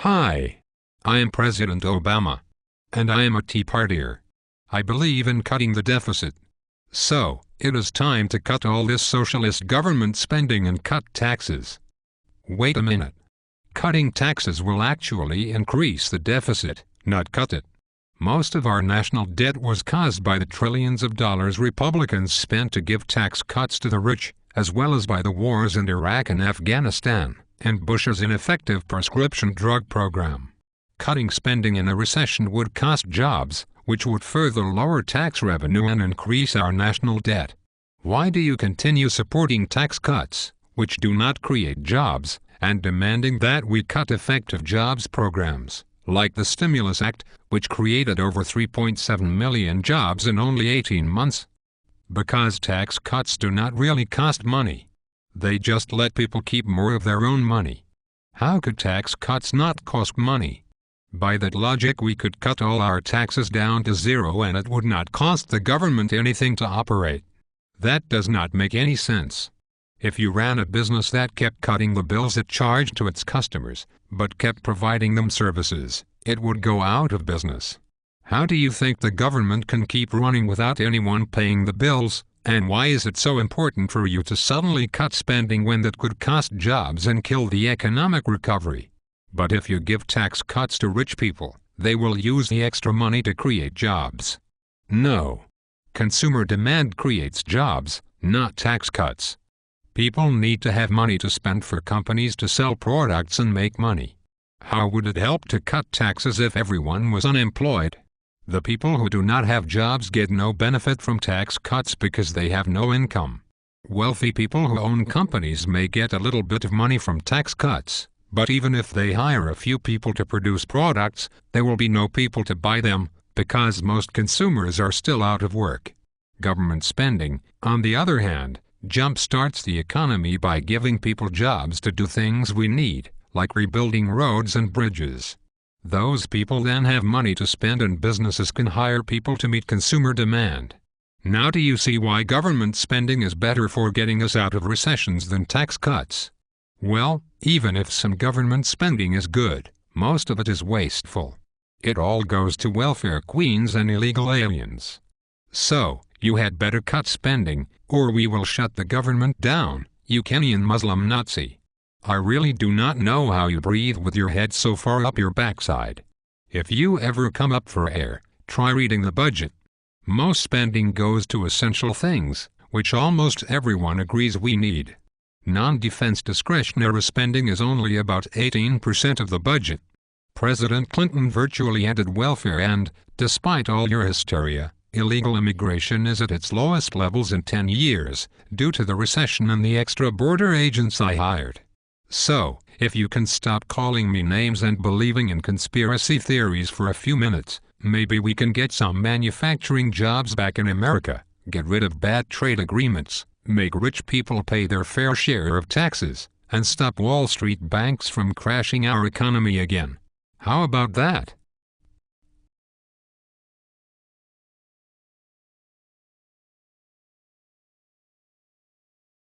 Hi, I am President Obama, and I am a Tea Partier. I believe in cutting the deficit. So, it is time to cut all this socialist government spending and cut taxes. Wait a minute. Cutting taxes will actually increase the deficit, not cut it. Most of our national debt was caused by the trillions of dollars Republicans spent to give tax cuts to the rich, as well as by the wars in Iraq and Afghanistan, and Bush's ineffective prescription drug program. Cutting spending in a recession would cost jobs, which would further lower tax revenue and increase our national debt. Why do you continue supporting tax cuts, which do not create jobs, and demanding that we cut effective jobs programs, like the Stimulus Act, which created over 3.7 million jobs in only 18 months? Because tax cuts do not really cost money. They just let people keep more of their own money. How could tax cuts not cost money? By that logic, we could cut all our taxes down to zero and it would not cost the government anything to operate. That does not make any sense. If you ran a business that kept cutting the bills it charged to its customers, but kept providing them services, it would go out of business. How do you think the government can keep running without anyone paying the bills? And why is it so important for you to suddenly cut spending when that could cost jobs and kill the economic recovery? But if you give tax cuts to rich people, they will use the extra money to create jobs. No. Consumer demand creates jobs, not tax cuts. People need to have money to spend for companies to sell products and make money. How would it help to cut taxes if everyone was unemployed? The people who do not have jobs get no benefit from tax cuts because they have no income. Wealthy people who own companies may get a little bit of money from tax cuts, but even if they hire a few people to produce products, there will be no people to buy them, because most consumers are still out of work. Government spending, on the other hand, jump-starts the economy by giving people jobs to do things we need, like rebuilding roads and bridges. Those people then have money to spend and businesses can hire people to meet consumer demand. Now do you see why government spending is better for getting us out of recessions than tax cuts? Well, even if some government spending is good, most of it is wasteful. It all goes to welfare queens and illegal aliens. So, you had better cut spending, or we will shut the government down, you Kenyan Muslim Nazi. I really do not know how you breathe with your head so far up your backside. If you ever come up for air, try reading the budget. Most spending goes to essential things, which almost everyone agrees we need. Non-defense discretionary spending is only about 18% of the budget. President Clinton virtually ended welfare and, despite all your hysteria, illegal immigration is at its lowest levels in 10 years, due to the recession and the extra border agents I hired. So, if you can stop calling me names and believing in conspiracy theories for a few minutes, maybe we can get some manufacturing jobs back in America, get rid of bad trade agreements, make rich people pay their fair share of taxes, and stop Wall Street banks from crashing our economy again. How about that?